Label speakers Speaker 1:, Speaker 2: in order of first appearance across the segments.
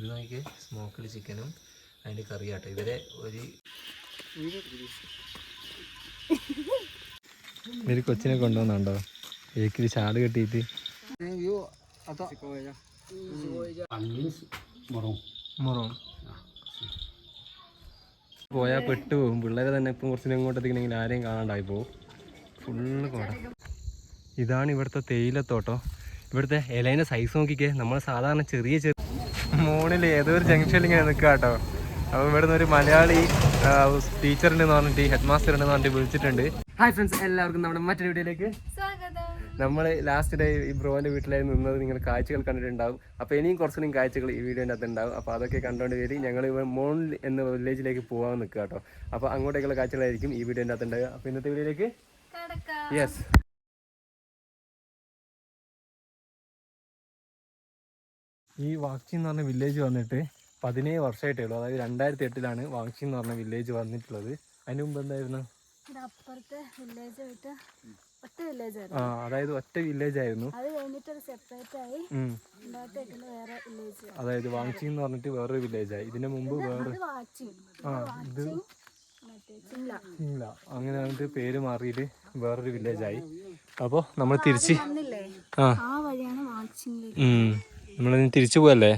Speaker 1: ഇത് നോക്കി സ്മോക്കിഡ് ചിക്കനും അതിൻ്റെ കറിയാട്ടോ. ഇവരെ ഒരു കൊച്ചിനെ കൊണ്ടുവന്നുണ്ടോ ഏക്കിൽ ചാട് കെട്ടിയിട്ട്. പോയാൽ പെട്ടുപോകും പിള്ളേരെ തന്നെ. ഇപ്പം കുറച്ച് ഇങ്ങോട്ടെത്തിക്കണമെങ്കിൽ ആരെയും കാണാണ്ടായി പോകും. ഫുള്ള് കോട. ഇതാണ് ഇവിടുത്തെ തേയിലത്തോട്ടോ. ഇവിടുത്തെ ഇലേൻ്റെ സൈസ് നോക്കിക്കേ. നമ്മൾ സാധാരണ ചെറിയ മോണിൽ ഏതോ ഒരു ജംഗ്ഷനിൽ ഇങ്ങനെ നിൽക്കുക കേട്ടോ. അപ്പോൾ ഇവിടുന്ന് ഒരു മലയാളി ടീച്ചറുണ്ടെന്ന് പറഞ്ഞിട്ട് ഹെഡ് മാസ്റ്റർ ഉണ്ടെന്ന് പറഞ്ഞിട്ട് വിളിച്ചിട്ടുണ്ട്. ഹായ് ഫ്രണ്ട്സ്, എല്ലാവർക്കും നമ്മുടെ മറ്റൊരു വീഡിയോയിലേക്ക് സ്വാഗതം. നമ്മൾ ലാസ്റ്റ് ഡേ ഈ ബ്രോൻ്റെ വീട്ടിലായി നിന്നത് നിങ്ങൾ കാഴ്ചകൾ കണ്ടിട്ടുണ്ടാവും. അപ്പോൾ ഇനിയും കുറച്ചുകൂടി കാഴ്ചകൾ ഈ വീഡിയോൻ്റെ അകത്ത് ഉണ്ടാവും. അപ്പോൾ അതൊക്കെ കണ്ടുകൊണ്ട് വരി ഞങ്ങൾ മോൺ എന്ന വില്ലേജിലേക്ക് പോകാൻ നിൽക്കുക കേട്ടോ. അപ്പോൾ അങ്ങോട്ടേക്കുള്ള കാഴ്ചകളായിരിക്കും ഈ വീഡിയോൻ്റെ അകത്ത് ഉണ്ടാവുക. അപ്പോൾ ഇന്നത്തെ വീഡിയോയിലേക്ക് യെസ്. ഈ വാക്ചി എന്ന് പറഞ്ഞ വില്ലേജ് വന്നിട്ട് 17 വർഷമായിട്ടേ ഉള്ളൂ. അതായത് 2008 വാക്ചി എന്ന് പറഞ്ഞ വില്ലേജ് വന്നിട്ടുള്ളത്. അതിന് മുമ്പ് എന്തായിരുന്നു? അതായത് ഒറ്റ വില്ലേജ് ആയിരുന്നു. അതായത് വാങ്ചി എന്ന് പറഞ്ഞിട്ട് വേറൊരു വില്ലേജായി. ഇതിന് മുമ്പ് വേറെ ഇത് അങ്ങനെ വന്നിട്ട് പേര് മാറിയിട്ട് വേറൊരു വില്ലേജായി. അപ്പോൾ നമ്മൾ തിരിച്ച് നമ്മളിനി തിരിച്ചു പോവല്ലേ?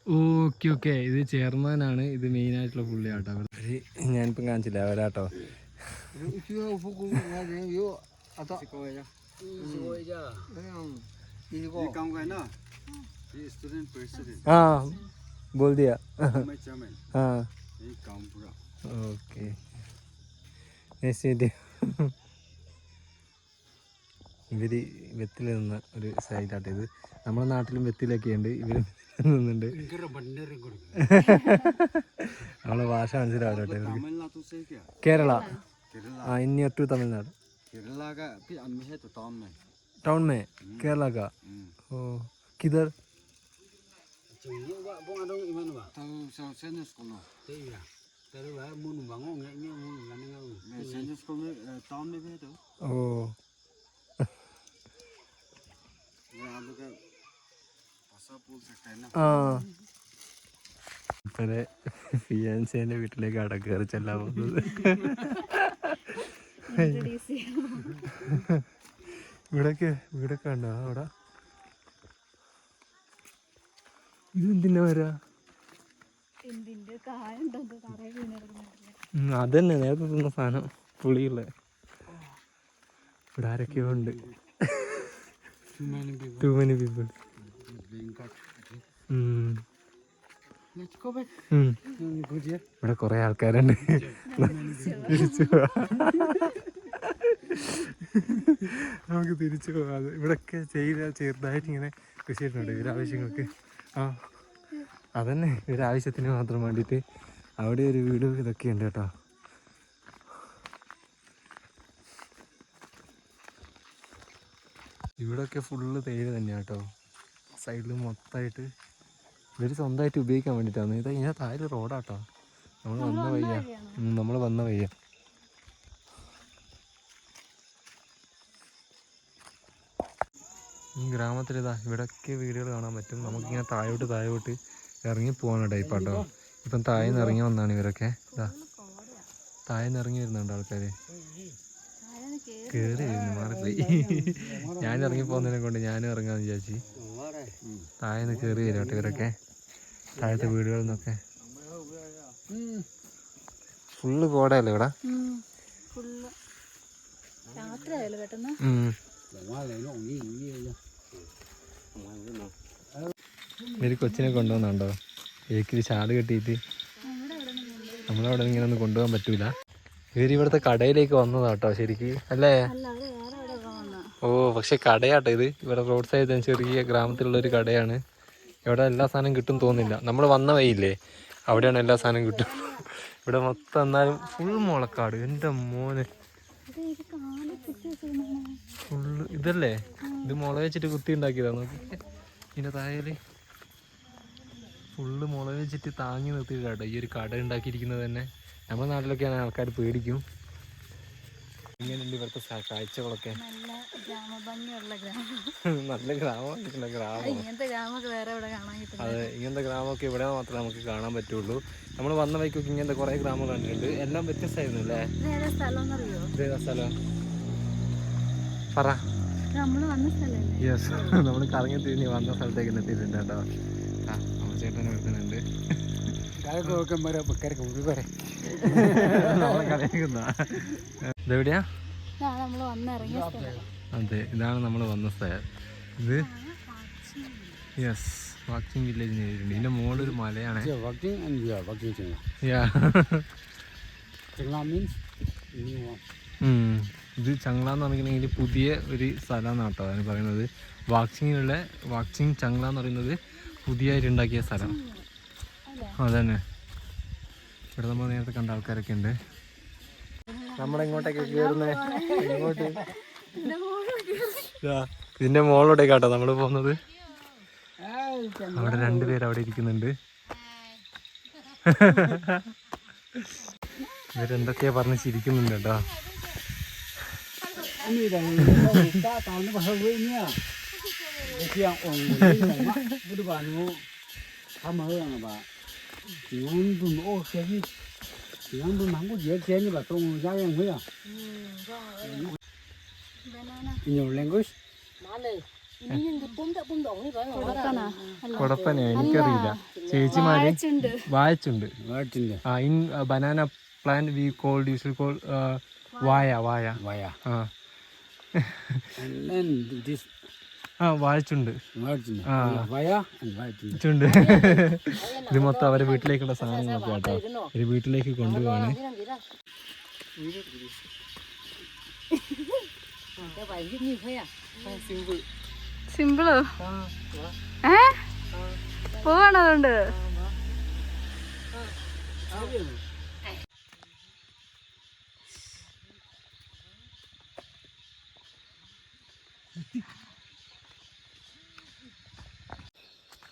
Speaker 1: Okay okay. ഇത് ചെയർമാനാണ്. ഇത് മെയിൻ ആയിട്ടുള്ള പുള്ളി ആട്ടോ. ഞാനിപ്പം കാണിച്ചില്ല അവരാട്ടോ. हाँ बोल दिया. हाँ ओके. ഇവര് വെത്തിൽ നിന്ന ഒരു സൈഡാട്ടോ ഇത്. നമ്മുടെ നാട്ടിലും വെത്തിലൊക്കെ ഉണ്ട്. ഇവര് നിന്നുണ്ട്. നമ്മളെ ഭാഷ മനസ്സിലാവട്ടെ. കേരള. हाँ नियर टू तमिलनाडु. टाउन में केरला का. ओ किधर? ओ ഇപ്പഴേ ഫിയാൻസേന്റെ വീട്ടിലേക്ക് കയറി ചെല്ലാൻ പോകുന്നത്. വീടൊക്കെ ഉണ്ടോ അവിടെ? ഇതെന്തിനാ വരാ? അതന്നെ നേരത്തെ തിന്ന സാധനം പുളിയുള്ള. ഇവിടെ ആരൊക്കെയോ ഉണ്ട്. Too many people. ഇവിടെ കൊറേ ആൾക്കാരുണ്ട്. നമുക്ക് തിരിച്ചു പോകാതെ. ഇവിടൊക്കെ ചെറുതായിട്ട് ഇങ്ങനെ കൃഷി ചെയ്തിട്ടുണ്ട് ഇവരാവശ്യങ്ങൾക്ക്. അതന്നെ ഇവരാവശ്യത്തിന് മാത്രം വേണ്ടിയിട്ട് അവിടെ ഒരു വീട് ഇതൊക്കെ ഉണ്ട് കേട്ടോ. ഇവിടെയൊക്കെ ഫുള്ള് തേയില തന്നെയാണ് കേട്ടോ. സൈഡിൽ മൊത്തമായിട്ട് ഇവർ സ്വന്തമായിട്ട് ഉപയോഗിക്കാൻ വേണ്ടിയിട്ടാണ്. ഇതിൻ്റെ താഴെ റോഡാട്ടോ. നമ്മൾ വന്ന വയ്യ. ഈ ഗ്രാമത്തിലിതാ ഇവിടെയൊക്കെ വീടുകൾ കാണാൻ പറ്റും. നമുക്കിങ്ങനെ താഴോട്ട് ഇറങ്ങി പോകാനുള്ള ടൈപ്പാട്ടോ. ഇപ്പം താഴേന്ന് ഇറങ്ങി വന്നാണ് ഇവരൊക്കെ. ഇതാ താഴേന്ന് ഇറങ്ങി വരുന്നുണ്ട് ആൾക്കാർ. കയറി വരുന്നു മാറിപ്പോയി. ഞാൻ ഇറങ്ങി പോകുന്നതിനെ കൊണ്ട് ഞാനും ഇറങ്ങാന്ന് വിചാരിച്ചു. താഴേന്ന് കയറി വരും കേട്ടോ ഇവരൊക്കെ. താഴത്തെ വീടുകളിൽ നിന്നൊക്കെ ഫുള്ള് കോടയല്ലേ ഇവിടെ. ഒരു കൊച്ചിനെ കൊണ്ടുവന്നുണ്ടോ ഏക്കിൽ ചാട് കെട്ടിയിട്ട്. നമ്മളവിടെ ഇങ്ങനെ ഒന്നും കൊണ്ടുപോകാൻ പറ്റൂല. ഇവരിവിടുത്തെ കടയിലേക്ക് വന്നതാട്ടോ ശരിക്ക് അല്ലേ? ഓ പക്ഷെ കടയാട്ടോ ഇത്. ഇവിടെ റോഡ് സൈഡ് ചെറിയ ഗ്രാമത്തിലുള്ളൊരു കടയാണ്. ഇവിടെ എല്ലാ സാധനവും കിട്ടും തോന്നില്ല. നമ്മൾ വന്ന വഴിയില്ലേ അവിടെയാണ് എല്ലാ സാധനവും കിട്ടും. ഇവിടെ മൊത്തം എന്നാലും ഫുൾ മുളക്കാട്. എൻ്റെ മോനെ ഫുള്ള് ഇതല്ലേ. ഇത് മുള വെച്ചിട്ട് കുത്തി ഉണ്ടാക്കിയതാ. നോക്കി ഇതിൻ്റെ താഴെ ഫുള്ള് മുള വെച്ചിട്ട് താങ്ങി നിർത്തിയിട്ടാട്ടോ ഈ ഒരു കട ഉണ്ടാക്കിയിരിക്കുന്നത് തന്നെ. നമ്മുടെ നാട്ടിലൊക്കെയാണ് ആൾക്കാർ പേടിക്കും. ഇങ്ങനെയുണ്ട് ഇവിടുത്തെ കാഴ്ചകളൊക്കെ.
Speaker 2: നല്ല ഗ്രാമഭംഗിയുള്ള
Speaker 1: നല്ല ഗ്രാമം ഗ്രാമം.
Speaker 2: ഇങ്ങനത്തെ ഗ്രാമമൊക്കെ വേറെ ഇവിടെ കാണാൻ കിട്ടും.
Speaker 1: അതെ, ഇങ്ങനത്തെ ഗ്രാമമൊക്കെ ഇവിടെ മാത്രമേ നമുക്ക് കാണാൻ പറ്റുള്ളൂ. നമ്മൾ വന്ന വഴിക്കൊക്കെ ഇങ്ങനത്തെ കുറേ ഗ്രാമം കണ്ടിട്ടുണ്ട്. എല്ലാം വ്യത്യസ്തമായിരുന്നു അല്ലേ?
Speaker 2: ഏതാ സ്ഥലം അറിയോ?
Speaker 1: ഇതേതാ സ്ഥലം പറ.
Speaker 2: നമ്മൾ വന്ന സ്ഥലമല്ലേ?
Speaker 1: യെസ്, നമ്മൾ കറങ്ങി തിരിഞ്ഞ് വന്ന സ്ഥലത്തേക്ക് എത്തിയിട്ടുണ്ട് കേട്ടോ. ആ, നമ്മൾ ചേട്ടനെ എടുക്കുന്നുണ്ട്. ഇതെവിടെയാ? അതെ, ഇതാണ് നമ്മൾ വന്ന സ്ഥലം. ഇത് യെസ്, വാക്സിംഗ് വില്ലേജ് നേരിട്ടുണ്ട്. ഇതിന്റെ മുകളിലൊരു മലയാണ്. ഇത് ചങ്ല എന്ന് പറഞ്ഞിട്ടുണ്ടെങ്കിൽ പുതിയ ഒരു സ്ഥലമാണ് കേട്ടോ. അതിന് പറയുന്നത് വാക്സിംഗ് ചങ്ല എന്ന് പറയുന്നത് പുതിയതായിട്ട് ഉണ്ടാക്കിയ സ്ഥലം. അതന്നെ, ഇവിടെ നമ്മൾ നേരത്തെ കണ്ട ആൾക്കാരൊക്കെ ഉണ്ട്. നമ്മളിങ്ങോട്ടേക്ക് കയറുന്നേ. ഇങ്ങോട്ട് ഇതിന്റെ മുകളിലോട്ടേക്കാട്ടോ നമ്മൾ പോകുന്നത്. അവിടെ രണ്ടുപേര് അവിടെ ഇരിക്കുന്നുണ്ട്. ഇവരെന്തൊക്കെയാ പറഞ്ഞ് ചിരിക്കുന്നുണ്ട് കേട്ടോ. കുഴപ്പമില്ല, എനിക്കറിയില്ല. ചേച്ചിമാര് വായിച്ചുണ്ട്. In banana plant we called usual call വായ. വായിച്ചുണ്ട്. ഇത് മൊത്തം അവരെ വീട്ടിലേക്കുള്ള സാധനങ്ങളൊക്കെ കേട്ടോ. ഒരു വീട്ടിലേക്ക് കൊണ്ടുപോവാണ്.
Speaker 2: സിമ്പിളോ? പോവാണോ? അതുകൊണ്ട്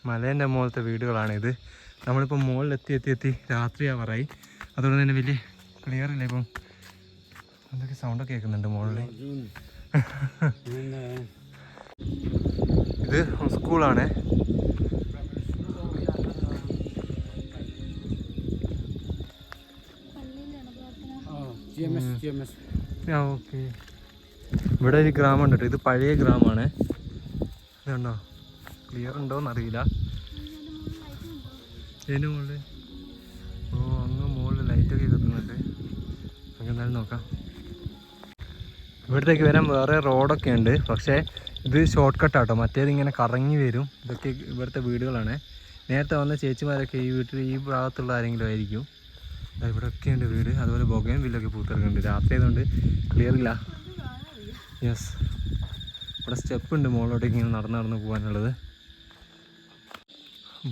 Speaker 1: മലേൻ്റെ മുകളിലത്തെ വീടുകളാണിത്. നമ്മളിപ്പോൾ മുകളിലെത്തി രാത്രിയാവാറായി. അതുകൊണ്ട് തന്നെ വലിയ ക്ലിയർ ഇല്ല. ഇപ്പം എന്തൊക്കെ സൗണ്ടൊക്കെ കേൾക്കുന്നുണ്ട് മുകളിൽ. ഇത് സ്കൂളാണ്. ഓക്കെ, ഇവിടെ ഒരു ഗ്രാമം ഉണ്ട് കേട്ടോ. ഇത് പഴയ ഗ്രാമമാണ്. ഇതുണ്ടോ? ക്ലിയർ ഉണ്ടോന്ന് അറിയില്ല. ഇതിന് മുകളിൽ അങ്ങ് മുകളിൽ ലൈറ്റൊക്കെ കത്തുന്നുണ്ട്. നമുക്ക് എന്തായാലും നോക്കാം. ഇവിടത്തേക്ക് വരാൻ വേറെ റോഡൊക്കെ ഉണ്ട്, പക്ഷേ ഇത് ഷോർട്ട് കട്ടാട്ടോ. മറ്റേത് ഇങ്ങനെ കറങ്ങി വരും. ഇതൊക്കെ ഇവിടുത്തെ വീടുകളാണ്. നേരത്തെ വന്ന ചേച്ചിമാരൊക്കെ ഈ വീട്ടിൽ ഈ ഭാഗത്തുള്ള ആരെങ്കിലും ആയിരിക്കും. ഇവിടെയൊക്കെ ഉണ്ട് വീട്. അതുപോലെ ബൊഗൈൻ വില്ലൊക്കെ പൂത്തിറക്കുന്നുണ്ട്. രാത്രി ആയതുകൊണ്ട് ക്ലിയർ ഇല്ല. യെസ്, ഇവിടെ സ്റ്റെപ്പ് ഉണ്ട് മുകളിലോട്ടേക്ക് ഇങ്ങനെ നടന്ന് പോകാനുള്ളത്.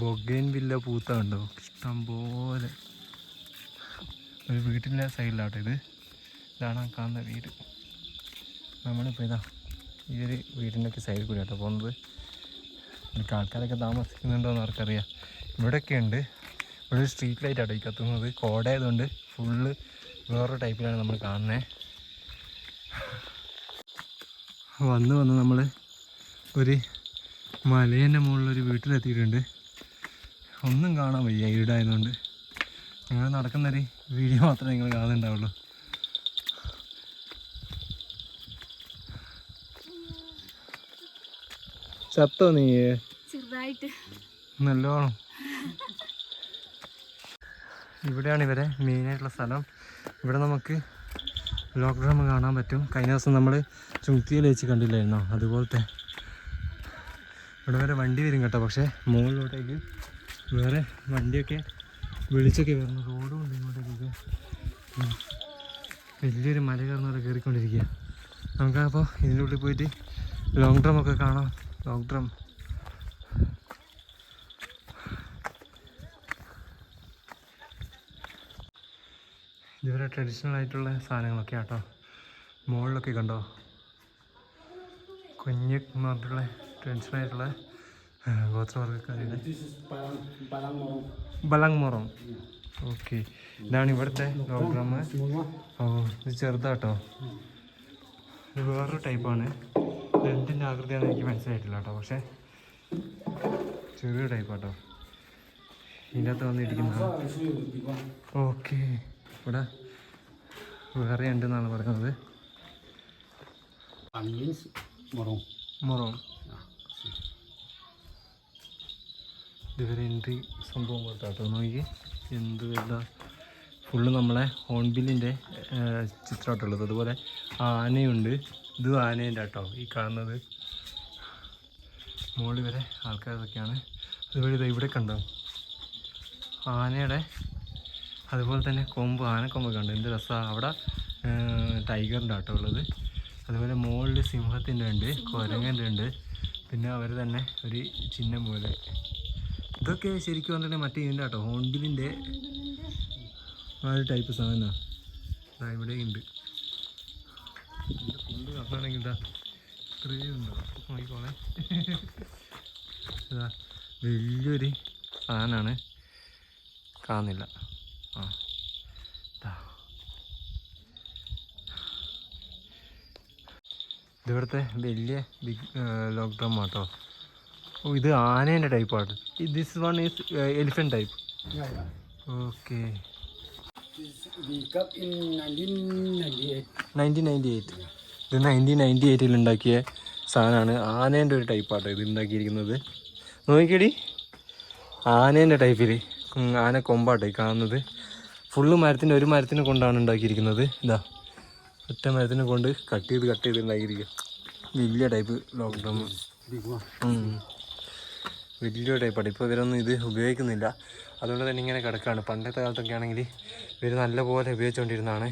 Speaker 1: ബൊഗൈൻ വില്ല പൂത്ത കണ്ടോ, ഇഷ്ടം പോലെ. ഒരു വീട്ടിൻ്റെ സൈഡിലാട്ടോ ഇത്. ഇതാണ് കാണുന്ന വീട്. നമ്മളിപ്പോൾ ഈ ഒരു വീടിൻ്റെ ഒക്കെ സൈഡിൽ കൂടി ആട്ടോ പോകുന്നത്. എനിക്ക് ആൾക്കാരൊക്കെ താമസിക്കുന്നുണ്ടോയെന്ന് അവർക്കറിയാം. ഇവിടെയൊക്കെ ഉണ്ട്. ഇവിടെ ഒരു സ്ട്രീറ്റ് ലൈറ്റ് ആട്ടോ ഈ കത്തുന്നത്. കോടയായതുകൊണ്ട് ഫുള്ള് വേറൊരു ടൈപ്പിലാണ് നമ്മൾ കാണുന്നത്. വന്ന് നമ്മൾ ഒരു മലേൻ്റെ മുകളിലൊരു വീട്ടിലെത്തിയിട്ടുണ്ട്. ഒന്നും കാണാൻ വയ്യ ഇരുടായതുകൊണ്ട്. ഞങ്ങൾ നടക്കുന്നൊരു വീഡിയോ മാത്രമേ നിങ്ങൾ കാണുന്നുണ്ടാവുള്ളൂ. ചത്തോ നീ?
Speaker 2: ചെറുതായിട്ട്
Speaker 1: നല്ലോണം. ഇവിടെയാണ് ഇവരെ മെയിനായിട്ടുള്ള സ്ഥലം. ഇവിടെ നമുക്ക് ലോക്ക്ഡൗൺ കാണാൻ പറ്റും. കഴിഞ്ഞ ദിവസം നമ്മൾ ചുങ്തിയിൽ വെച്ച് കണ്ടില്ലായിരുന്നോ? അതുപോലത്തെ ഇവിടെ വരെ വണ്ടി വരും കേട്ടോ. പക്ഷേ മുകളിലോട്ടേക്ക് വേറെ വണ്ടിയൊക്കെ വിളിച്ചൊക്കെ വരുന്നു. റോഡും ഉണ്ട് ഇങ്ങോട്ടേക്കൊക്കെ. വലിയൊരു മല കയറുന്നവരെ കയറിക്കൊണ്ടിരിക്കുക. നമുക്കപ്പോൾ ഇതിൻ്റെ ഉള്ളിൽ പോയിട്ട് ലോങ് ഡ്രം ഒക്കെ കാണാം. ലോങ് ഡ്രം ഇതുവരെ ട്രഡീഷണൽ ആയിട്ടുള്ള സാധനങ്ങളൊക്കെ ആട്ടോ. മുകളിലൊക്കെ കണ്ടോ, കുഞ്ഞ് എന്ന് പറഞ്ഞിട്ടുള്ള ട്രഡീഷണൽ ആയിട്ടുള്ള ഗോത്രവർഗ്ഗക്കാരുടെ ബലങ്മോറം. ഓക്കെ, ഇതാണ് ഇവിടുത്തെ പ്രോഗ്രാം. ഓ, ഇത് ചെറുതാട്ടോ. ഇത് വേറൊരു ടൈപ്പാണ്. എന്തിൻ്റെ ആകൃതിയാണെന്ന് എനിക്ക് മനസ്സിലായിട്ടില്ല കേട്ടോ. പക്ഷേ ചെറിയ ടൈപ്പാട്ടോ. ഇതിൻ്റെ അകത്ത് വന്നിരിക്കുന്ന ഓക്കെ. ഇവിടെ വേറെ ഉണ്ടെന്നാണ് പറയുന്നത്. മൊറോം ഇതുവരെ എൻട്രി സംഭവം കൊടുത്താട്ടോ. നോക്കി എന്ത് എന്താ ഫുള്ള് നമ്മളെ ഹോൺബില്ലിൻ്റെ ചിത്രമായിട്ടുള്ളത്. അതുപോലെ ആനയുണ്ട്. ഇതും ആനേൻ്റെ കേട്ടോ ഈ കാണുന്നത്. മുകളിൽ വരെ ആൾക്കാരൊക്കെയാണ്. അതുപോലെ ഇത് ഇവിടെ കണ്ടോ ആനയുടെ അതുപോലെ തന്നെ കൊമ്പ്, ആനക്കൊമ്പൊക്കെ ഉണ്ട്. എന്ത് രസമാണ്. അവിടെ ടൈഗറിൻ്റെ ആട്ടോ ഉള്ളത്. അതുപോലെ മുകളിൽ സിംഹത്തിൻ്റെ ഉണ്ട്, കുരങ്ങൻ്റെ ഉണ്ട്. പിന്നെ അവർ തന്നെ ഒരു ചിഹ്നം പോലെ. ഇതൊക്കെ ശരിക്കും പറഞ്ഞിട്ടുണ്ടെങ്കിൽ മറ്റേ ഇതിൻ്റെ ആട്ടോ ഹോൺബില്ലിൻ്റെ ആ ഒരു ടൈപ്പ് സാധനമാണ്. ഇവിടെ ഉണ്ട്. ഫുള്ള് കാണുകയാണെങ്കിൽ ഇതാ ഇത്രയും ഉണ്ടോ നോക്കിക്കോളെ. ഇതാ വലിയൊരു സാധനമാണ്. കാണുന്നില്ല. ആ ഇതിവിടുത്തെ വലിയ ബിഗ് ലോക്ക് ഡ്രം ആട്ടോ. ഓ ഇത് ആനേൻ്റെ ടൈപ്പാണ്. This one is elephant type. Okay. 1998. ഇത് 1998 ഉണ്ടാക്കിയ സാധനമാണ്. ആനേൻ്റെ ഒരു ടൈപ്പാട്ടോ ഇത് ഉണ്ടാക്കിയിരിക്കുന്നത്. നോക്കിക്കടി ആനേൻ്റെ ടൈപ്പിൽ ആന കൊമ്പാട്ടോ ഈ കാണുന്നത്. ഫുള്ള് മരത്തിൻ്റെ ഒരു മരത്തിനെ കൊണ്ടാണ് ഉണ്ടാക്കിയിരിക്കുന്നത്. ഇതാ ഒറ്റ മരത്തിനെ കൊണ്ട് കട്ട് ചെയ്ത് ഉണ്ടാക്കിയിരിക്കുക. വലിയ ടൈപ്പ് ലോക്ക് ഡ്രം. വലിയ ടൈപ്പാണ്. ഇപ്പോൾ ഇവരൊന്നും ഇത് ഉപയോഗിക്കുന്നില്ല. അതുകൊണ്ട് തന്നെ ഇങ്ങനെ കിടക്കുകയാണ്. പണ്ടത്തെ കാലത്തൊക്കെ ആണെങ്കിൽ ഇവർ നല്ലപോലെ ഉപയോഗിച്ചുകൊണ്ടിരുന്നതാണ്.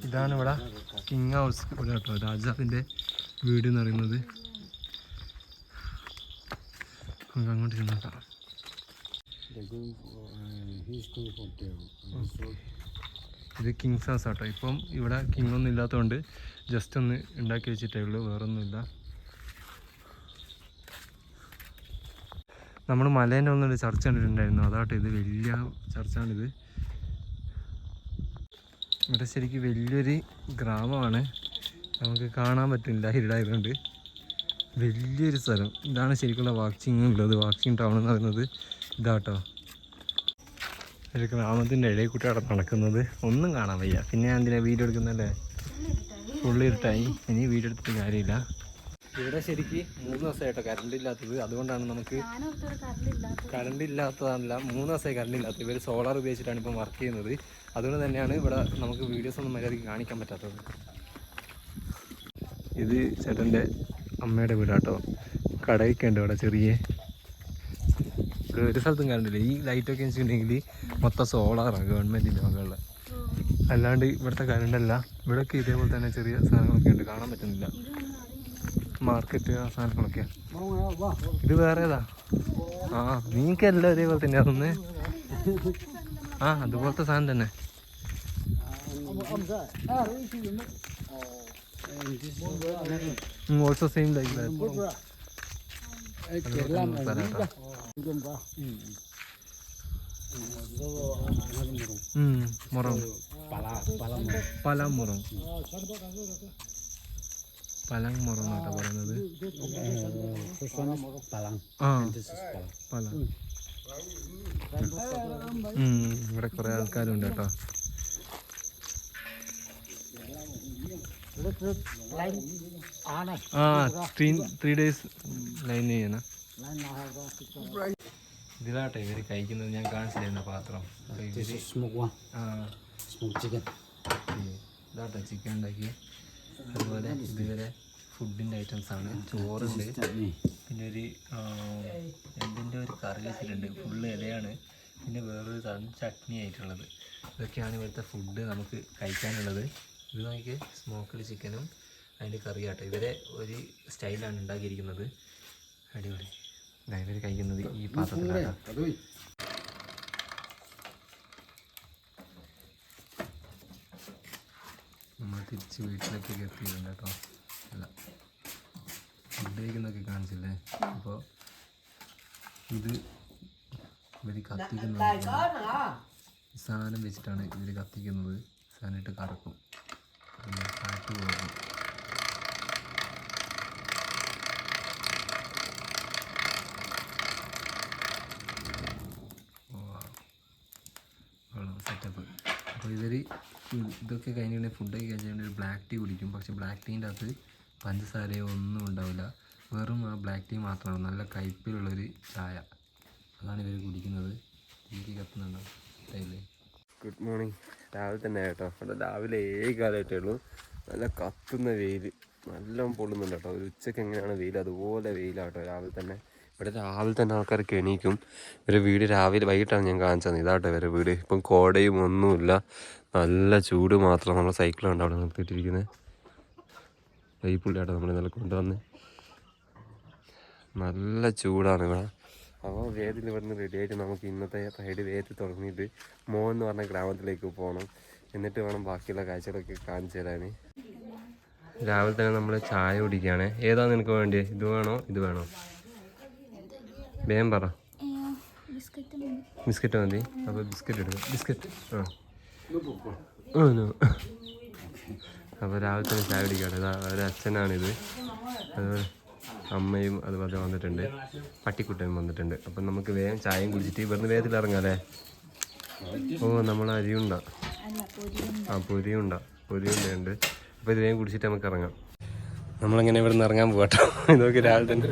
Speaker 1: ഇതാണ് ഇവിടെ കിങ് ഹൗസ് ഇവിടെ കേട്ടോ, രാജാവിൻ്റെ വീട് എന്ന് പറയുന്നത്. നമുക്ക് അങ്ങോട്ട് ചെന്നോക്കാം. ഇത് കിങ്സ് ഹൗസ് ആട്ടോ. ഇപ്പം ഇവിടെ കിങ് ഒന്നും ഇല്ലാത്തതുകൊണ്ട് ജസ്റ്റ് ഒന്ന് ഉണ്ടാക്കി വെച്ചിട്ടേ ഉള്ളൂ, വേറൊന്നുമില്ല. നമ്മൾ മലേൻ്റെ ഒന്നൊരു ചർച്ച കണ്ടിട്ടുണ്ടായിരുന്നു, അതാട്ടോ ഇത്. വലിയ ചർച്ചാണിത്. ഇവിടെ ശരിക്കും വലിയൊരു ഗ്രാമമാണ്. നമുക്ക് കാണാൻ പറ്റില്ല ഇരുടായതുകൊണ്ട്. വലിയൊരു സ്ഥലം. ഇതാണ് ശരിക്കുള്ള വാക്സിംഗ് ഉള്ളത്. വാക്സിംഗ് ടൗൺ എന്ന് പറയുന്നത് ഇതാട്ടോ. ഒരു ഗ്രാമത്തിൻ്റെ ഇടയിൽ കൂട്ടി അവിടെ നടക്കുന്നത് ഒന്നും കാണാൻ വയ്യ. പിന്നെ ഞാൻ എന്തിനാ വീഡിയോ എടുക്കുന്നല്ലേ, ഫുള്ള് ഇരുട്ടായി. ഇനി വീഡിയോ എടുത്തിട്ട് കാര്യമില്ല. ഇവിടെ ശരിക്ക് 3 ദിവസമായിട്ടോ കറണ്ട് ഇല്ലാത്തത്. അതുകൊണ്ടാണ് നമുക്ക് കറണ്ട് ഇല്ലാത്തതല്ല, 3 ദിവസമായി കറണ്ട് ഇല്ലാത്തത്. ഇവർ സോളാർ ഉപയോഗിച്ചിട്ടാണ് ഇപ്പം വർക്ക് ചെയ്യുന്നത്. അതുകൊണ്ട് തന്നെയാണ് ഇവിടെ നമുക്ക് വീഡിയോസ് ഒന്നും മര്യാദയ്ക്ക് കാണിക്കാൻ പറ്റാത്തത്. ഇത് ചേട്ടൻ്റെ അമ്മയുടെ വീടാട്ടോ. കടയൊക്കെ ഉണ്ട് ഇവിടെ ചെറിയ. ഒരു സ്ഥലത്തും കറണ്ടില്ല. ഈ ലൈറ്റൊക്കെ വെച്ചിട്ടുണ്ടെങ്കിൽ മൊത്തം സോളാറാണ് ഗവൺമെൻറ്റിൻ്റെ വകയുള്ള. അല്ലാണ്ട് ഇവിടുത്തെ കറണ്ടല്ല. ഇവിടെയൊക്കെ ഇതേപോലെ തന്നെ ചെറിയ സാധനങ്ങളൊക്കെ ഉണ്ട്, കാണാൻ പറ്റുന്നില്ല. മാർക്കറ്റ് ആ സാധനങ്ങളൊക്കെ. ഇത് വേറെ ഏതാ? ആ നിങ്ങൾക്കെല്ലാം ഇതേപോലെ തന്നെ അതൊന്ന്. ആ അതുപോലത്തെ സാധനം തന്നെ. Also same like that. മുറം പലമുറം പലങ് മുറം എന്നാട്ടോ പറയുന്നത്. ആ പല. ഇവിടെ കുറെ ആൾക്കാരുണ്ട് കേട്ടോ. ആ 3 days ലൈൻ ചെയ്യണം. ഇതിലാട്ടെ ഇവര് കഴിക്കുന്നത്. ഞാൻ കാണിച്ചിരുന്ന പാത്രം. ഇതാട്ടെ ചിക്കൻ ഉണ്ടാക്കി. അതുപോലെ ഇതുവരെ ഫുഡിൻ്റെ ഐറ്റംസാണ്. ചോറുണ്ട്, പിന്നെ ഒരു എന്തിൻ്റെ ഒരു കറി വെച്ചിട്ടുണ്ട്. ഫുള്ള് ഇലയാണ്. പിന്നെ വേറൊരു സാധനം ചട്നി ആയിട്ടുള്ളത്. ഇതൊക്കെയാണ് ഇവിടുത്തെ ഫുഡ് നമുക്ക് കഴിക്കാനുള്ളത്. ഇത് നോക്കി സ്മോക്ക്ഡ് ചിക്കനും അതിൻ്റെ കറിയാട്ടോ. ഇവരെ ഒരു സ്റ്റൈലാണ് ഉണ്ടാക്കിയിരിക്കുന്നത്. അടിപൊളി. ഇവർ കഴിക്കുന്നത് ഈ പാത്രത്തിലാണ്. നമ്മൾ തിരിച്ച് വീട്ടിലേക്കൊക്കെ എത്തിയിട്ടുണ്ട് കേട്ടോ. അല്ല ഫുഡ് കഴിക്കുന്നൊക്കെ കാണിച്ചില്ലേ. അപ്പോൾ ഇത് ഇവർ കത്തിക്കുന്നത് സാധനം വെച്ചിട്ടാണ് ഇവർ കത്തിക്കുന്നത്. സാധനം ഇട്ട് കറക്കും, പിന്നെ കാറ്റ് പോകും. സെറ്റപ്പ്. അപ്പോൾ ഇതൊക്കെ കഴിഞ്ഞിട്ടുണ്ടെങ്കിൽ ഫുഡൊക്കെ കഴിച്ചിട്ടുണ്ടെങ്കിൽ ഒരു ബ്ലാക്ക് ടീ കുടിക്കും. പക്ഷേ ബ്ലാക്ക് ടീൻ്റെ അകത്ത് പഞ്ചസാരയോ ഒന്നും ഉണ്ടാവില്ല, വെറും ആ ബ്ലാക്ക് ടീ മാത്രമാണ്. നല്ല കയ്പിലുള്ളൊരു ചായ, അതാണ് ഇവർ കുടിക്കുന്നത്. എനിക്ക് കത്തുന്നുണ്ടാവും ടൈമിൽ. Good morning. രാവിലെ തന്നെ കേട്ടോ, അവിടെ രാവിലെ 7 കാലമായിട്ടേ ഉള്ളൂ. നല്ല കത്തുന്ന വെയിൽ, നല്ല പൊള്ളുന്നുണ്ട് കേട്ടോ. ഒരു ഉച്ചയ്ക്ക് എങ്ങനെയാണ് വെയിൽ അതുപോലെ വെയിലാട്ടോ രാവിലെ തന്നെ. ഇവിടെ രാവിലെ തന്നെ ആൾക്കാരൊക്കെ എണീക്കും. ഇവരെ വീട് രാവിലെ വൈകിട്ടാണ് ഞാൻ കാണിച്ചത്. ഇതാട്ടോ ഇവരെ വീട്. ഇപ്പം കോടയും ഒന്നുമില്ല, നല്ല ചൂട് മാത്രം. നമ്മൾ സൈക്കിളുണ്ട് അവിടെ നിർത്തിയിട്ടിരിക്കുന്നത്. ഈ പുള്ളിയാട്ടോ നമ്മൾ ഇന്നലെ കൊണ്ടുവന്ന്. നല്ല ചൂടാണ് ഇവിടെ. അപ്പോൾ വേദിൽ ഇവിടുന്ന് റെഡി ആയിട്ട് നമുക്ക് ഇന്നത്തെ റൈഡ് വേദി തുടങ്ങിയിട്ട് മോൻ എന്ന് പറഞ്ഞ ഗ്രാമത്തിലേക്ക് പോകണം. എന്നിട്ട് വേണം ബാക്കിയുള്ള കാഴ്ചകളൊക്കെ കാണിച്ചു തരാൻ. രാവിലെ തന്നെ നമ്മൾ ചായ കുടിക്കുകയാണ്. ഏതാണ് നിനക്ക് വേണ്ടിയത്? ഇത് വേണോ ഇത് വേണോ? വേഗം പറ. ബിസ്ക്കറ്റ് മതി. അപ്പോൾ ബിസ്ക്കറ്റ് എടുക്കും. ബിസ്ക്കറ്റ് അപ്പോൾ രാവിലെ തന്നെ ചായ കുടിക്കുകയാണ്. ഒരു അച്ഛനാണിത്, അതുപോലെ അമ്മയും അതുപോലെ വന്നിട്ടുണ്ട്, പട്ടിക്കുട്ടനും വന്നിട്ടുണ്ട്. അപ്പം നമുക്ക് വേഗം ചായയും കുടിച്ചിട്ട് ഇവിടുന്ന് വേഗത്തിൽ ഇറങ്ങാം അല്ലേ? ഓ നമ്മൾ അരിയുണ്ട, പൊരിയുണ്ടുണ്ട്. അപ്പോൾ ഇത് വേഗം കുടിച്ചിട്ട് നമുക്ക് ഇറങ്ങാം. നമ്മളങ്ങനെ ഇവിടെ നിന്ന് ഇറങ്ങാൻ പോകട്ടോ. ഇതൊക്കെ രാവിലെ തന്നെ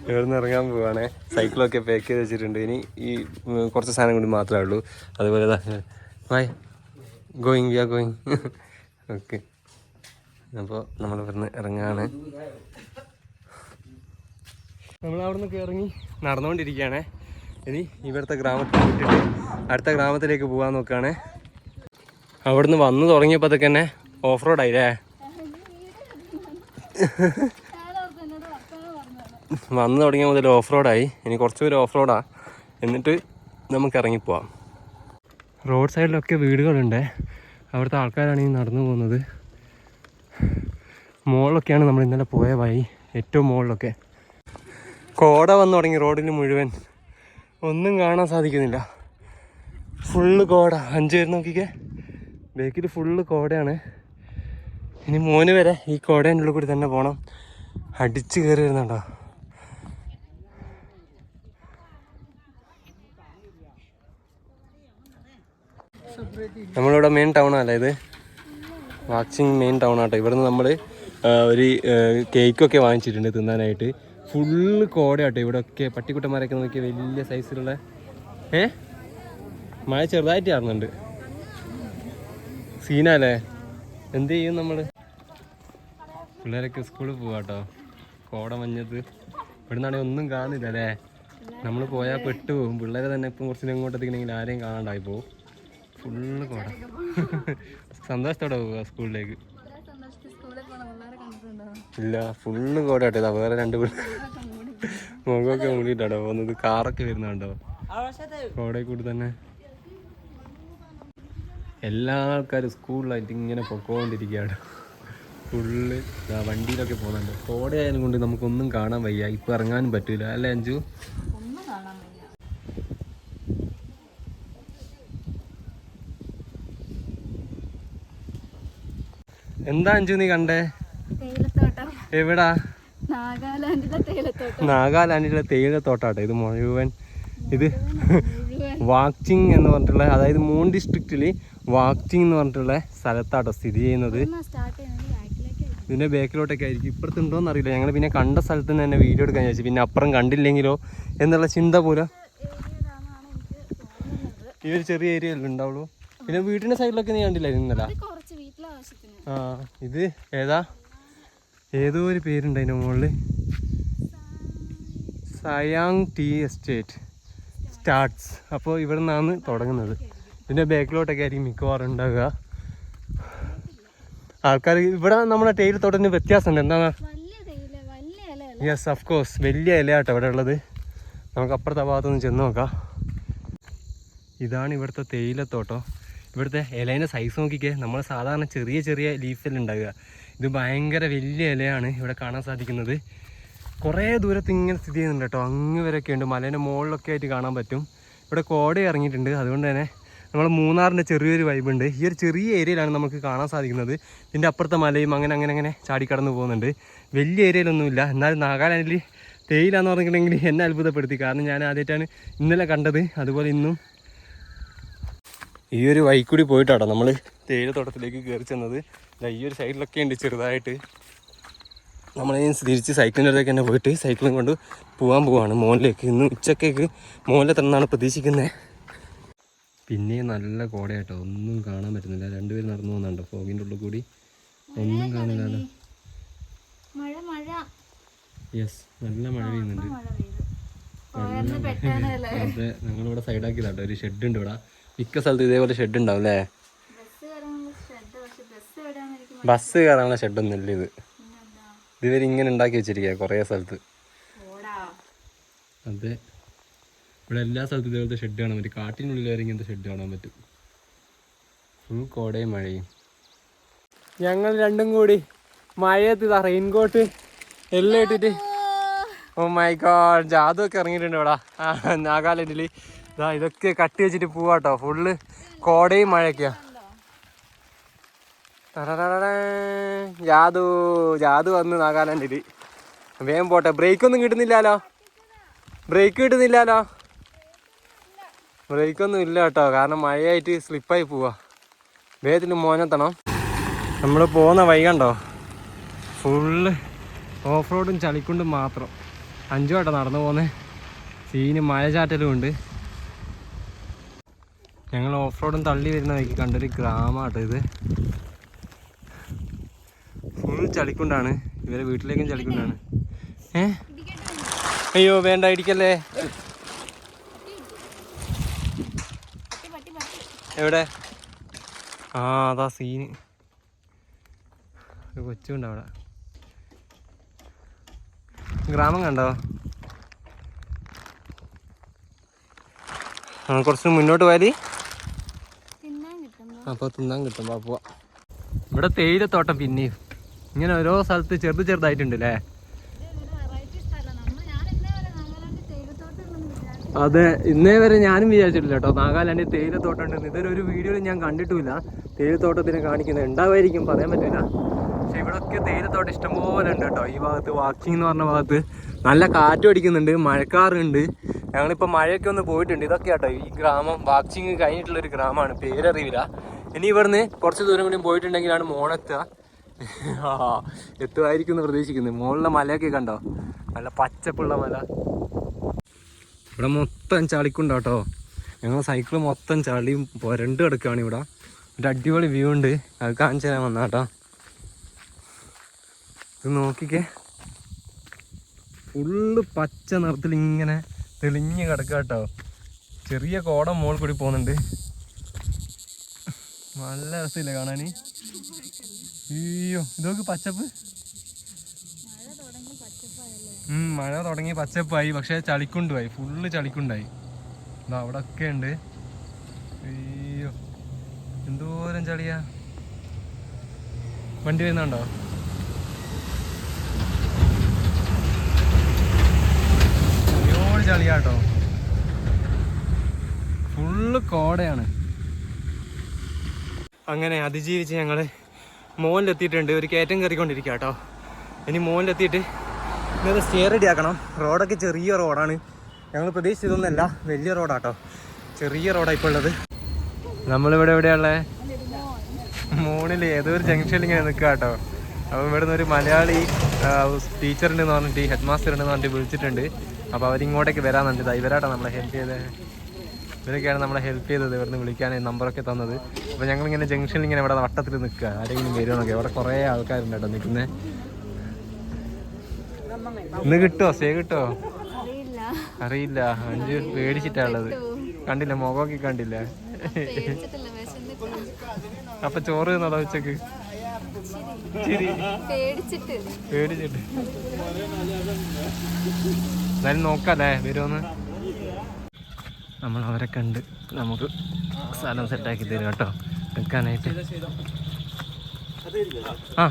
Speaker 1: ഇവിടെ നിന്ന് ഇറങ്ങാൻ പോവാണേ. സൈക്കിളൊക്കെ പാക്ക് ചെയ്ത് വെച്ചിട്ടുണ്ട്. ഇനി ഈ കുറച്ച് സാധനം കൂടി മാത്രമേ ഉള്ളൂ. അതുപോലെ by going, we are going. Okay, അപ്പോൾ നമ്മൾ ഇവിടുന്ന് ഇറങ്ങാണ്. നമ്മളവിടെ നിന്നൊക്കെ ഇറങ്ങി നടന്നുകൊണ്ടിരിക്കുകയാണേ. ഇനി ഇവിടുത്തെ ഗ്രാമത്തിൽ വിട്ടിട്ട് അടുത്ത ഗ്രാമത്തിലേക്ക് പോകാൻ നോക്കുകയാണ്. അവിടുന്ന് വന്ന് തുടങ്ങിയപ്പോഴത്തേക്ക് തന്നെ ഓഫ് റോഡ് ആയില്ലേ? വന്ന് തുടങ്ങിയ മുതൽ ഓഫ് റോഡായി. ഇനി കുറച്ച് പേര് ഓഫ് റോഡാണ്, എന്നിട്ട് നമുക്ക് ഇറങ്ങിപ്പോവാം. റോഡ് സൈഡിലൊക്കെ വീടുകളുണ്ട്. അവിടുത്തെ ആൾക്കാരാണ് ഈ നടന്നു പോകുന്നത്. മുകളിലൊക്കെയാണ് നമ്മൾ ഇന്നലെ പോയ വഴി, ഏറ്റവും മുകളിലൊക്കെ. കോട വന്നു തുടങ്ങി റോഡിൽ മുഴുവൻ, ഒന്നും കാണാൻ സാധിക്കുന്നില്ല. ഫുള്ള് കോട. 5 പേര് നോക്കിക്കേ, ബേക്കിൽ ഫുള്ള് കോടയാണ്. ഇനി മോന് വരെ ഈ കോടേൻ്റെ ഉള്ളിൽ കൂടി തന്നെ പോകണം. അടിച്ച് കയറി വരുന്നുണ്ടോ? നമ്മളിവിടെ മെയിൻ ടൗൺ അല്ലേ ഇത്? വാക്സിങ് മെയിൻ ടൗൺ ആട്ടോ. ഇവിടുന്ന് നമ്മൾ ഒരു കേക്കൊക്കെ വാങ്ങിച്ചിട്ടുണ്ട് തിന്നാനായിട്ട്. ഫുള്ള് കോടയാട്ടോ ഇവിടെയൊക്കെ. പട്ടിക്കുട്ടന്മാരൊക്കെ നോക്കിയാൽ വലിയ സൈസിലുള്ള. മഴ ചെറുതായിട്ട് ആറുന്നുണ്ട്. സീനല്ലേ? എന്ത് ചെയ്യും നമ്മൾ? പിള്ളേരൊക്കെ സ്കൂളിൽ പോവാട്ടോ. കോട മഞ്ഞത്ത് ഇവിടെ നിന്നാണെങ്കിൽ ഒന്നും കാണുന്നില്ല അല്ലേ? നമ്മൾ പോയാൽ പെട്ടു പോകും. പിള്ളേരെ തന്നെ ഇപ്പം കുറച്ച് ഇങ്ങോട്ടെത്തിക്കണമെങ്കിൽ ആരെയും കാണാണ്ടായി പോകും. ഫുള്ള് കോട. സന്തോഷത്തോടെ പോവുക സ്കൂളിലേക്ക്. ഇല്ല, ഫുള്ള് കോട കേട്ടോ. ഇതാ വേറെ 2 പിള്ളേർ മുഖമൊക്കെ മൂടിയിട്ടാണോ പോകുന്നത്. കാറൊക്കെ വരുന്നുണ്ടോ കോടയിൽ കൂടി തന്നെ. എല്ലാ ആൾക്കാരും സ്കൂളിലായിട്ട് ഇങ്ങനെ പൊക്കോണ്ടിരിക്കുകയാണ്. ഫുള്ള് വണ്ടിയിലൊക്കെ പോകുന്നുണ്ട്. കോടയായതും കൊണ്ട് നമുക്കൊന്നും കാണാൻ വയ്യ. ഇപ്പം ഇറങ്ങാനും പറ്റില്ല അല്ലേ അഞ്ജു? എന്താ അഞ്ജു നീ കണ്ടേ? എവിടാ? നാഗാലാൻഡിലെ തേയിലത്തോട്ടാട്ടോ ഇത് മുഴുവൻ. ഇത് വാക്ചിങ് എന്ന് പറഞ്ഞിട്ടുള്ള, അതായത് മൂൺ ഡിസ്ട്രിക്റ്റിൽ വാക്ചിങ് എന്ന് പറഞ്ഞിട്ടുള്ള സ്ഥലത്താട്ടോ സ്ഥിതി ചെയ്യുന്നത്. ഇതിൻ്റെ ബാക്കിലോട്ടൊക്കെ ആയിരിക്കും. ഇപ്പുറത്തുണ്ടോയെന്ന് അറിയില്ല. ഞങ്ങൾ പിന്നെ കണ്ട സ്ഥലത്ത് നിന്ന് തന്നെ വീഡിയോ എടുക്കാൻ ചോദിച്ചു. പിന്നെ അപ്പുറം കണ്ടില്ലെങ്കിലോ എന്നുള്ള ചിന്ത പോലും. ഈ ഒരു ചെറിയ ഏരിയ അല്ലേ ഉണ്ടാവുള്ളൂ. പിന്നെ വീട്ടിൻ്റെ സൈഡിലൊക്കെ നീ കണ്ടില്ല ഇന്നലെ? ആ, ഇത് ഏതോ ഒരു പേരുണ്ട് അതിൻ്റെ മുകളിൽ. സയാങ് ടീ എസ്റ്റേറ്റ് സ്റ്റാർട്ട്സ്. അപ്പോൾ ഇവിടെ നിന്നാണ് തുടങ്ങുന്നത്. ഇതിൻ്റെ ബാക്കിലോട്ടൊക്കെ ആയിരിക്കും മിക്കവാറും ഉണ്ടാവുക. ആൾക്കാർ ഇവിടെ നമ്മുടെ തേയിലത്തോട്ടത്തിന് വ്യത്യാസമുണ്ട്. എന്താണ്? യെസ്, ഓഫ് കോഴ്സ് വലിയ ഇലയാട്ടോ ഇവിടെ ഉള്ളത്. നമുക്ക് അപ്പുറത്തെ ഭാഗത്തൊന്ന് ചെന്ന് നോക്കാം. ഇതാണ് ഇവിടുത്തെ തേയിലത്തോട്ടം. ഇവിടുത്തെ ഇലേൻ്റെ സൈസ് നോക്കിക്കേ. നമ്മൾ സാധാരണ ചെറിയ ചെറിയ ലീഫെല്ലാം ഉണ്ടാവുക. ഇത് ഭയങ്കര വലിയ ഇലയാണ് ഇവിടെ കാണാൻ സാധിക്കുന്നത്. കുറേ ദൂരത്ത് ഇങ്ങനെ സ്ഥിതി ചെയ്യുന്നുണ്ട് കേട്ടോ. അങ്ങ് വരെയൊക്കെ ഉണ്ട്, മലേൻ്റെ മുകളിലൊക്കെ ആയിട്ട് കാണാൻ പറ്റും. ഇവിടെ കോട ഇറങ്ങിയിട്ടുണ്ട്. അതുകൊണ്ട് തന്നെ നമ്മൾ മൂന്നാറിൻ്റെ ചെറിയൊരു വൈബുണ്ട്. ഈ ഒരു ചെറിയ ഏരിയയിലാണ് നമുക്ക് കാണാൻ സാധിക്കുന്നത്. ഇതിൻ്റെ അപ്പുറത്തെ മലയും അങ്ങനെ ചാടിക്കടന്ന് പോകുന്നുണ്ട്. വലിയ ഏരിയയിലൊന്നുമില്ല. എന്നാലും നാഗാലാൻഡിൽ തേയിലാന്ന് പറഞ്ഞിട്ടുണ്ടെങ്കിൽ എന്നെ അത്ഭുതപ്പെടുത്തി. കാരണം ഞാൻ ആദ്യമായിട്ടാണ് ഇന്നലെ കണ്ടത്. അതുപോലെ ഇന്നും ഈ ഒരു വഴിക്കൂടി പോയിട്ടാട്ടോ നമ്മൾ തേയിലത്തോട്ടത്തിലേക്ക് കയറി ചെന്നത്. ഈ ഒരു സൈഡിലൊക്കെ ഉണ്ട് ചെറുതായിട്ട്. നമ്മളതിന് തിരിച്ച് സൈക്കിളിൻ്റെ അടുത്തേക്ക് തന്നെ പോയിട്ട് സൈക്കിളും കൊണ്ട് പോവാണ് മോളിലേക്ക്. ഇന്ന് ഉച്ചക്കേക്ക് മോളിലെത്തണമെന്നാണ് പ്രതീക്ഷിക്കുന്നത്. പിന്നെ നല്ല കോടയാട്ടോ, ഒന്നും കാണാൻ പറ്റുന്നില്ല. രണ്ടുപേരും നടന്നു പോകുന്നുണ്ടോ ഫോഗിൻ്റെ ഉള്ളിൽ കൂടി, ഒന്നും കാണില്ലല്ലോ. യെസ്, നല്ല മഴ പെയ്യുന്നുണ്ട്. അതെ, ഞങ്ങളിവിടെ സൈഡാക്കിയതാട്ടോ. ഒരു ഷെഡ് ഉണ്ട് ഇവിടെ. മിക്ക സ്ഥലത്ത് ഇതേപോലെ ഷെഡ് ഉണ്ടാവും അല്ലേ? ബസ് കയറാനുള്ള ഷെഡൊന്നും ഇല്ല ഇത്. ഇതുവരെ ഇങ്ങനെ ഉണ്ടാക്കി വെച്ചിരിക്കുക കുറേ സ്ഥലത്ത്. അതെ, ഇവിടെ എല്ലാ സ്ഥലത്തും ഇതേപോലത്തെ ഷെഡ് കാണാൻ പറ്റും. കാട്ടിനുള്ളിൽ വരെ ഇങ്ങനത്തെ ഷെഡ് കാണാൻ പറ്റും. ഫുൾ കോടയും മഴയും. ഞങ്ങൾ രണ്ടും കൂടി മഴയത്ത് ഇതാ റെയിൻകോട്ട് എല്ലാം ഇട്ടിട്ട്, ഓ മൈ ഗോഡ്, ജാതുവൊക്കെ ഇറങ്ങിയിട്ടുണ്ട് ഇവിടെ നാഗാലാൻഡിൽ. ഇതാ ഇതൊക്കെ കട്ടി വെച്ചിട്ട് പോവാട്ടോ. ഫുള്ള് കോടയും മഴയൊക്കെയാ. ജാതു വന്ന് നാഗാലാൻഡിൽ. വേഗം പോട്ടെ. ബ്രേക്കൊന്നും കിട്ടുന്നില്ലല്ലോ. ബ്രേക്കൊന്നും ഇല്ല കേട്ടോ, കാരണം മഴയായിട്ട് സ്ലിപ്പായി പോവാ. വേഗത്തിന് മോനെത്തണം. നമ്മൾ പോകുന്ന വഴി കണ്ടോ, ഫുള്ള് ഓഫ് റോഡും ചളിക്കുണ്ടും മാത്രം. 5 വട്ടം നടന്നു പോകുന്നത്. സീന് മഴചാറ്റലും ഉണ്ട്. ഞങ്ങൾ ഓഫ് റോഡും തള്ളി വരുന്ന വഴിക്ക് കണ്ടൊരു ഗ്രാമമാട്ടോ ഇത്. ഫുൾ ചളിക്കുണ്ടാണ്. ഇവരെ വീട്ടിലേക്കും ചളിക്കുണ്ടാണ്. അയ്യോ വേണ്ട, ഇടിക്കല്ലേ. എവിടെ? ആ അതാ സീന്. ഒരു കൊച്ചുണ്ട് അവിടെ. ഗ്രാമം കണ്ടോ? കുറച്ച് മുന്നോട്ട് പോയാൽ അപ്പോൾ തിന്നാൻ കിട്ടും. അപ്പോൾ ഇവിടെ തേയിലത്തോട്ടം പിന്നെയും ഇങ്ങനെ ഓരോ സ്ഥലത്ത് ചെറുതായിട്ടുണ്ട് അല്ലേ? അതെ, ഇന്നേ വരെ ഞാനും വിചാരിച്ചിട്ടില്ല കേട്ടോ നാഗാലാൻഡിൽ തേയിലത്തോട്ടം ഉണ്ടെന്ന്. ഇതൊരു വീഡിയോയിൽ ഞാൻ കണ്ടിട്ടുമില്ല. തേയിലത്തോട്ടത്തിനെ കാണിക്കുന്നത് ഉണ്ടാവായിരിക്കും, പറയാൻ പറ്റില്ല. പക്ഷെ ഇവിടെയൊക്കെ തേയിലത്തോട്ടം ഇഷ്ടംപോലെ ഉണ്ട് കേട്ടോ. ഈ ഭാഗത്ത് വാക്കിംഗ് എന്ന് പറഞ്ഞ ഭാഗത്ത് നല്ല കാറ്റും അടിക്കുന്നുണ്ട്, മഴക്കാറുണ്ട്. ഞങ്ങളിപ്പോൾ മഴയൊക്കെ ഒന്ന് പോയിട്ടുണ്ട്. ഇതൊക്കെ കേട്ടോ ഈ ഗ്രാമം. വാക്കിംഗ് കഴിഞ്ഞിട്ടുള്ളൊരു ഗ്രാമമാണ്, പേരറിയില്ല. ഇനി ഇവിടുന്ന് കുറച്ച് ദൂരം കൂടി പോയിട്ടുണ്ടെങ്കിലാണ് മോണെത്തുക. എത്തുമായിരിക്കും എന്ന് പ്രതീക്ഷിക്കുന്നത്. മുകളിലെ മലയൊക്കെ കണ്ടോ, നല്ല പച്ചപ്പുള്ള മല. ഇവിടെ മൊത്തം ചളിക്കുണ്ടാട്ടോ. ഞങ്ങൾ സൈക്കിൾ മൊത്തം ചളിയും പുരണ്ട് കിടക്കുകയാണ്. ഇവിടെ ഒരു അടിപൊളി വ്യൂ ഉണ്ട്, അത് കാണിച്ചു തരാൻ വന്നാട്ടോ. ഇത് നോക്കിക്കേ, ഫുള്ള് പച്ച നിറത്തിൽ ഇങ്ങനെ തെളിഞ്ഞ് കിടക്കുക കേട്ടോ. ചെറിയ കോടം മുകളിൽ കൂടി പോകുന്നുണ്ട്. നല്ല രസമില്ലേ കാണാൻ? അയ്യോ ഇതൊക്കെ പച്ചപ്പ്. മഴ തുടങ്ങി പച്ചപ്പായി, പക്ഷെ ചളിക്കുണ്ടായി, ഫുള്ള് ചളിക്കുണ്ടായി. ഇതാ അവിടെ ഒക്കെ ഉണ്ട്. അയ്യോ എന്തോരം ചളിയാ. വണ്ടി വരുന്നുണ്ടോ? ഒരുപാട് ചളിയാട്ടോ, ഫുള്ള് കോടയാണ്. അങ്ങനെ അതിജീവിച്ച് ഞങ്ങൾ മോളിലെത്തിയിട്ടുണ്ട്. ഒരു കയറ്റം കയറിക്കൊണ്ടിരിക്കുക കേട്ടോ. ഇനി മോളിലെത്തിയിട്ട് ഇന്നത് സ്റ്റേ റെഡി ആക്കണം. റോഡൊക്കെ ചെറിയ റോഡാണ്. ഞങ്ങൾ പ്രതീക്ഷിച്ചതൊന്നുമല്ല, വലിയ റോഡാട്ടോ. ചെറിയ റോഡാണ് ഇപ്പോൾ ഉള്ളത്. നമ്മളിവിടെ എവിടെയുള്ളത്? മോണിൽ ഏതൊരു ജംഗ്ഷനിൽ ഇങ്ങനെ നിൽക്കുക കേട്ടോ. അപ്പോൾ ഇവിടെ നിന്ന് ഒരു മലയാളി ടീച്ചറുണ്ടെന്ന് പറഞ്ഞിട്ട്, ഹെഡ് മാസ്റ്റർ ഉണ്ടെന്ന് പറഞ്ഞിട്ട് വിളിച്ചിട്ടുണ്ട്. അപ്പോൾ അവരിങ്ങോട്ടേക്ക് വരാമെന്നുണ്ട്. ഇവരാട്ടോ നമ്മളെ ഹെൽപ്പ് ചെയ്തത്. ഇവരൊക്കെയാണ് നമ്മളെ ഹെൽപ്പ് ചെയ്തത്, ഇവിടുന്ന് വിളിക്കാൻ നമ്പറൊക്കെ തന്നത്. അപ്പോൾ ഞങ്ങളിങ്ങനെ ജംഗ്ഷനിൽ ഇങ്ങനെ ഇവിടെ വട്ടത്തിൽ നിൽക്കുക, ആരെങ്കിലും വരുമെന്നൊക്കെ. അവിടെ കുറേ ആൾക്കാരുണ്ട് കേട്ടോ നിൽക്കുന്നത്. ഇന്ന് കിട്ടുമോ? സ്റ്റേ കിട്ടുമോ? അറിയില്ല. 5 പേടിച്ചിട്ടാണുള്ളത്. കണ്ടില്ല, മുഖമൊക്കെ കണ്ടില്ല. അപ്പൊ ചോറ് തന്നോളാം ഉച്ചക്ക്? പേടിച്ചിട്ട്. എന്തായാലും നോക്കാല്ലേ വരുമോന്ന്. നമ്മൾ അവരെ കണ്ട് നമുക്ക് സ്ഥലം സെറ്റാക്കി തരും കേട്ടോ നിൽക്കാനായിട്ട്. ആ